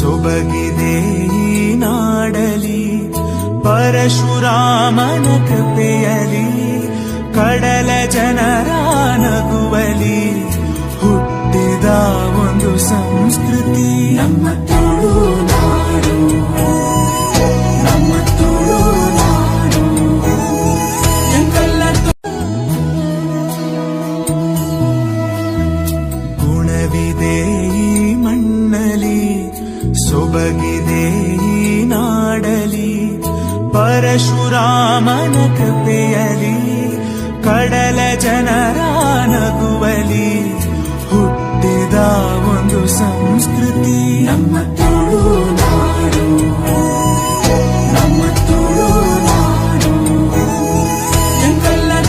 ಸೊಬಗಿದೆ ಈ ನಾಡಲಿ ಪರಶುರಾಮನ ಕೃಪೆಯಲಿ ಕಡಲ ಜನರ ನಗುವಲಿ ಹುಟ್ಟಿದ ಒಂದು ಸಂಸ್ಕೃತಿ ನಮ್ಮ ತುಳುನಾಡು, ನಮ್ಮ ತುಳುನಾಡು. ಗುಣವಿದೆ ಈ ಮಣ್ಣಲಿ ಸೊಬಗಿದೆ ಈ ನಾಡಲಿ ಪರಶುರಾಮನ ಕೃಪೆಯಲಿ ಕಡಲ ಜನರ ನಗುವಲಿ ಹುಟ್ಟಿದ ಒಂದು ಸಂಸ್ಕೃತಿ ನಮ್ಮ ತುಳು